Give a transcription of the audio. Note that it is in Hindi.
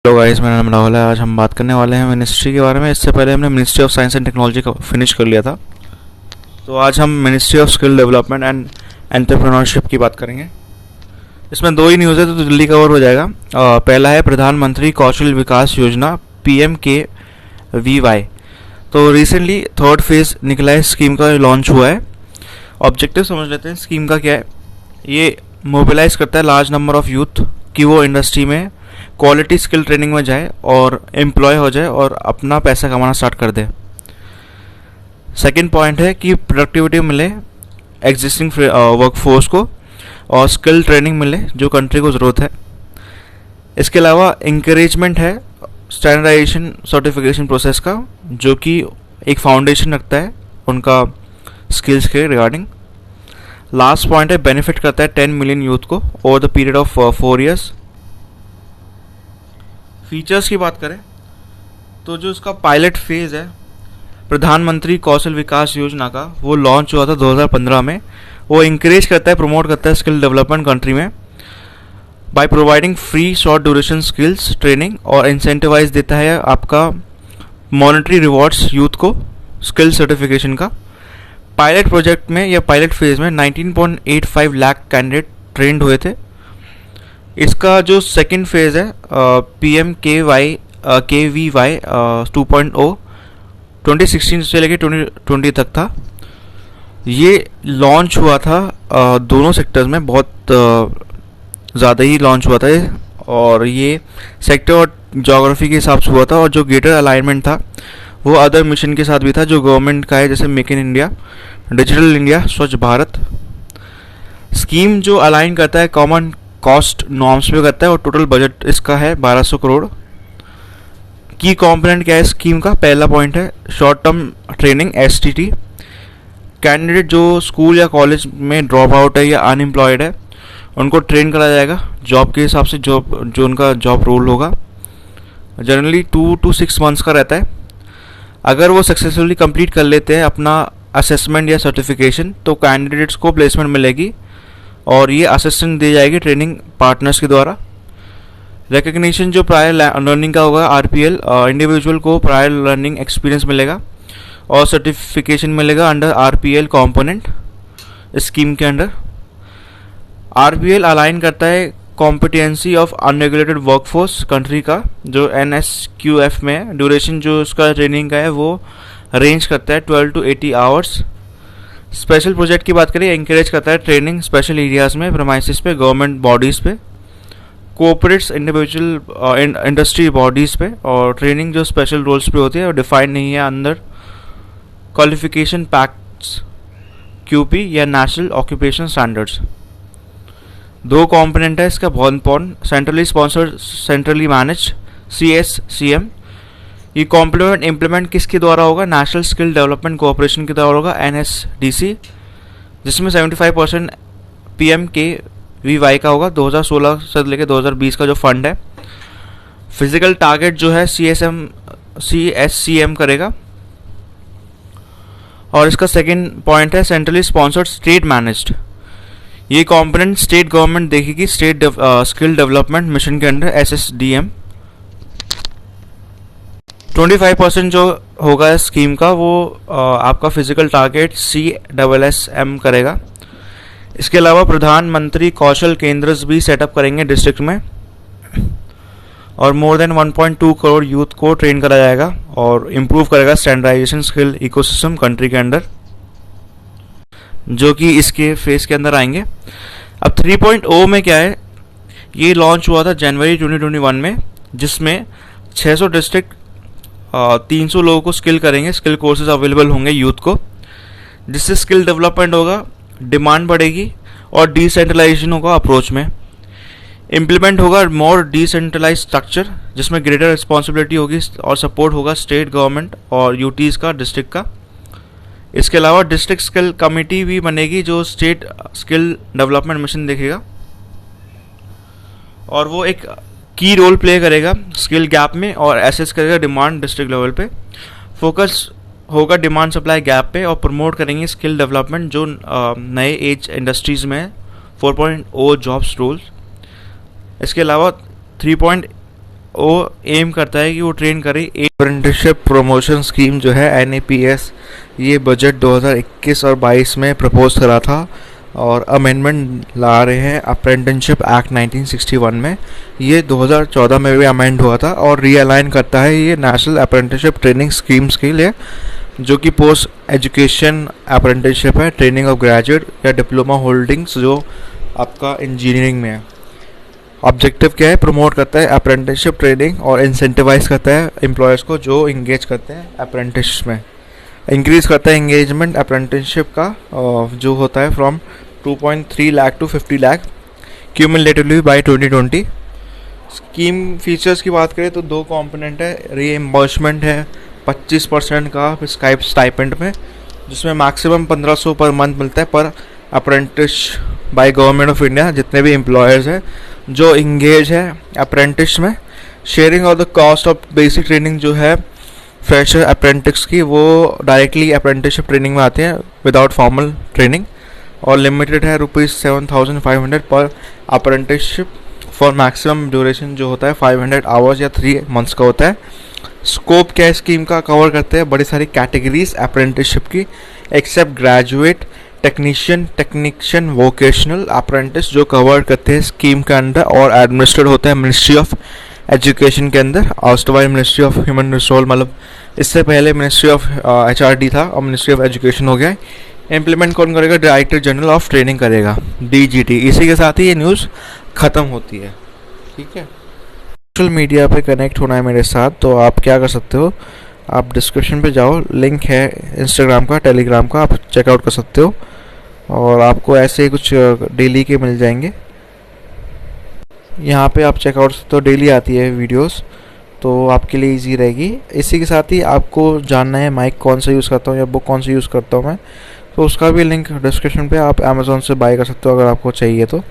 हेलो गाइस, मेरा नाम राहुल है। आज हम बात करने वाले हैं मिनिस्ट्री के बारे में। इससे पहले हमने ministry of science and technology का फिनिश कर लिया था। तो आज हम ministry of skill development and entrepreneurship की बात करेंगे। इसमें दो ही न्यूज़ है तो जल्दी कवर हो जाएगा। पहला है प्रधानमंत्री कौशल विकास योजना PMKVY। तो रिसेंटली थर्ड फेज़ निकला है, स्कीम का लॉन्च हुआ है। ऑब्जेक्टिव समझ लेते हैं स्कीम का क्या है। ये मोबिलाइज करता है लार्ज नंबर ऑफ यूथ कि वो इंडस्ट्री में क्वालिटी स्किल ट्रेनिंग में जाए और एम्प्लॉय हो जाए और अपना पैसा कमाना स्टार्ट कर दे। सेकंड पॉइंट है कि प्रोडक्टिविटी मिले एग्जिस्टिंग वर्कफोर्स को और स्किल ट्रेनिंग मिले जो कंट्री को ज़रूरत है। इसके अलावा इंकरेजमेंट है स्टैंडर्डाइजेशन सर्टिफिकेशन प्रोसेस का, जो कि एक फाउंडेशन रखता है उनका स्किल्स के रिगार्डिंग। लास्ट पॉइंट है बेनिफिट करता है 10 मिलियन यूथ को over the period of 4 years. Features की बात करें तो जो इसका पायलट फेज़ है प्रधानमंत्री कौशल विकास योजना का, वो लॉन्च हुआ था 2015 में। वो इंकरेज करता है, प्रमोट करता है स्किल डेवलपमेंट कंट्री में by providing free short duration skills training और इंसेंटिवाइज देता है आपका मॉनेटरी रिवॉर्ड्स यूथ को स्किल सर्टिफिकेशन का। पायलट प्रोजेक्ट में या पायलट फेज़ में 19.85 लाख कैंडिडेट ट्रेंड हुए थे। इसका जो सेकंड फेज़ है PMKVY 2.0 2016 से लेकर 2020 तक था। ये लॉन्च हुआ था दोनों सेक्टर्स में, बहुत ज़्यादा ही लॉन्च हुआ था ये। और ये सेक्टर और जोग्राफी के हिसाब से हुआ था, और जो ग्रेटर अलाइनमेंट था वो अदर मिशन के साथ भी था जो गवर्नमेंट का है, जैसे make in India, digital India, स्वच्छ भारत। स्कीम जो अलाइन करता है कॉमन कॉस्ट नॉर्म्स पे करता है और टोटल बजट इसका है 1200 करोड़। की कंपोनेंट क्या है स्कीम का? पहला पॉइंट है short term training STT। Candidate जो स्कूल या कॉलेज में ड्रॉप आउट है या अनएम्प्लॉयड है उनको ट्रेन करा जाएगा जॉब के हिसाब से, जॉब जो उनका जॉब रोल होगा। जनरली 2 to 6 मंथ्स का रहता है। अगर वो सक्सेसफुली कंप्लीट कर लेते हैं अपना असेसमेंट या सर्टिफिकेशन तो कैंडिडेट्स को प्लेसमेंट मिलेगी और ये असिस्टेंट दी जाएगी ट्रेनिंग पार्टनर्स के द्वारा। रिकग्निशन जो प्रायर लर्निंग का होगा RPL, इंडिविजुअल को प्रायर लर्निंग एक्सपीरियंस मिलेगा और सर्टिफिकेशन मिलेगा अंडर RPL कंपोनेंट स्कीम के अंडर। RPL अलाइन करता है competency of unregulated workforce country का, जो NSQF में ड्यूरेशन जो उसका ट्रेनिंग का है वो रेंज करता है 12 to 80 आवर्स। स्पेशल प्रोजेक्ट की बात करें, एंकरेज करता है ट्रेनिंग स्पेशल एरियाज़ में, प्रेमाइसिस पे, गवर्नमेंट बॉडीज़ पे, कोऑपरेट्स इंडिविजुअल इंडस्ट्री बॉडीज़ पे, और ट्रेनिंग जो स्पेशल रोल्स पे होती है और डिफाइंड नहीं है अंदर क्वालिफिकेशन पैक्ट्स QP या नेशनल ऑक्यूपेशन स्टैंडर्ड्स। दो कंपोनेंट है इसका बहुत important, centrally sponsored centrally manage CSCM। ये कॉम्प्लीमेंट इम्प्लीमेंट किसके द्वारा होगा? नेशनल स्किल डेवलपमेंट कोऑपरेशन के द्वारा होगा, NSDC, जिसमें 75% PMKVY का होगा। 2016 से लेकर 2020 का जो फंड है, फिजिकल टारगेट जो है CSCM करेगा। और इसका सेकंड पॉइंट है सेंट्रली स्पॉन्सर्ड स्टेट मैनेज्ड। ये कंपोनेंट स्टेट गवर्नमेंट देखेगी स्टेट स्किल डेवलपमेंट मिशन के अंडर SSDM। 25% जो होगा स्कीम का वो आपका फिजिकल टारगेट CSSM करेगा। इसके अलावा प्रधानमंत्री कौशल केंद्र भी सेटअप करेंगे डिस्ट्रिक्ट में, और मोर देन 1.2 करोड़ यूथ को ट्रेन करा जाएगा और इम्प्रूव करेगा स्टैंडर्डाइजेशन स्किल इकोसिस्टम कंट्री के अंदर, जो कि इसके फेस के अंदर आएंगे। अब 3.0 में क्या है, ये लॉन्च हुआ था जनवरी 2021 में, जिसमें 600 डिस्ट्रिक्ट 300 लोगों को स्किल करेंगे, स्किल कोर्सेज अवेलेबल होंगे यूथ को, जिससे स्किल डेवलपमेंट होगा, डिमांड बढ़ेगी और डिसेंट्रलाइजेशन होगा अप्रोच में। इम्प्लीमेंट होगा मोर डिसेंट्रलाइज स्ट्रक्चर, जिसमें ग्रेटर रिस्पॉन्सिबिलिटी होगी और सपोर्ट होगा स्टेट गवर्नमेंट और यूटीज़ का, डिस्ट्रिक्ट का। इसके अलावा डिस्ट्रिक्ट स्किल कमेटी भी बनेगी जो स्टेट स्किल डेवलपमेंट मिशन देखेगा, और वो एक की रोल प्ले करेगा स्किल गैप में और एसेस करेगा डिमांड डिस्ट्रिक्ट लेवल पे। फोकस होगा डिमांड सप्लाई गैप पे और प्रमोट करेंगे स्किल डेवलपमेंट जो नए एज इंडस्ट्रीज़ में 4.0 जॉब्स रोल्स। इसके अलावा वो एम करता है कि वो ट्रेन करे। अप्रेंटिसशिप प्रमोशन स्कीम जो है NAPS, ये बजट 2021 और 22 में प्रपोज करा था और अमेंडमेंट ला रहे हैं अप्रेंटिसशिप एक्ट 1961 में। ये 2014 में भी अमेंड हुआ था और रीअलाइन करता है ये नेशनल अप्रेंटिसशिप ट्रेनिंग स्कीम्स के लिए, जो कि पोस्ट एजुकेशन अप्रेंटिसशिप है, ट्रेनिंग ऑफ ग्रेजुएट या डिप्लोमा होल्डिंग्स जो आपका इंजीनियरिंग में है। ऑब्जेक्टिव क्या है? प्रमोट करता है अप्रेंटिसशिप ट्रेनिंग और इंसेंटिवाइज करता है एम्प्लॉयर्स को जो इंगेज करते हैं अप्रेंटिस में। इंक्रीज करता है इंगेजमेंट अप्रेंटिसशिप का जो होता है from 2.3 lakh to 50 lakh cumulatively by 2020। Scheme features की बात करें तो 2 कंपोनेंट है। रीएम्बर्समेंट है 25% का स्टाइपेंड में, जिसमें मैक्सिमम 1500 पर मंथ मिलता है पर apprentice by government of India, जितने भी एम्प्लॉयर्स हैं जो इंगेज है अप्रेंटिस में। Sharing of the cost of basic training जो है फ्रेशर अप्रेंटिस की, वो डायरेक्टली अप्रेंटिसशिप ट्रेनिंग में आते हैं विदाउट फॉर्मल ट्रेनिंग, और लिमिटेड है ₹7,500 पर अप्रेंटिसशिप फॉर मैक्सिमम ड्यूरेशन जो होता है 500 आवर्स या 3 मंथ्स का होता है। स्कोप क्या है स्कीम का? कवर करते हैं बड़ी सारी कैटेगरीज अप्रेंटिसशिप की, except graduate, technician, vocational apprentice जो कवर करते हैं स्कीम के अंदर और एडमिनिस्ट्रेट होता है मिनिस्ट्री ऑफ एजुकेशन के अंदर। ऑस्टवाइज मिनिस्ट्री ऑफ ह्यूमन रिसोर्स, मतलब इससे पहले मिनिस्ट्री ऑफ HRD था और मिनिस्ट्री ऑफ एजुकेशन हो गया। इम्प्लीमेंट कौन करेगा? डायरेक्टर जनरल ऑफ ट्रेनिंग करेगा, DGT। इसी के साथ ही ये न्यूज़ ख़त्म होती है। ठीक है, सोशल मीडिया पे कनेक्ट होना है मेरे साथ, तो आप क्या कर सकते हो, आप डिस्क्रिप्शन पे जाओ, लिंक है इंस्टाग्राम का, टेलीग्राम का, आप चेकआउट कर सकते हो और आपको ऐसे ही कुछ डेली के मिल जाएंगे। यहाँ पे आप चेकआउट सकते हो, डेली आती है वीडियोस, तो आपके लिए इजी रहेगी। इसी के साथ ही आपको जानना है माइक कौन सा यूज़ करता हूँ या बुक कौन सी यूज़ करता हूँ मैं, तो उसका भी लिंक डिस्क्रिप्शन पे, आप अमेज़ॉन से बाय कर सकते हो अगर आपको चाहिए तो।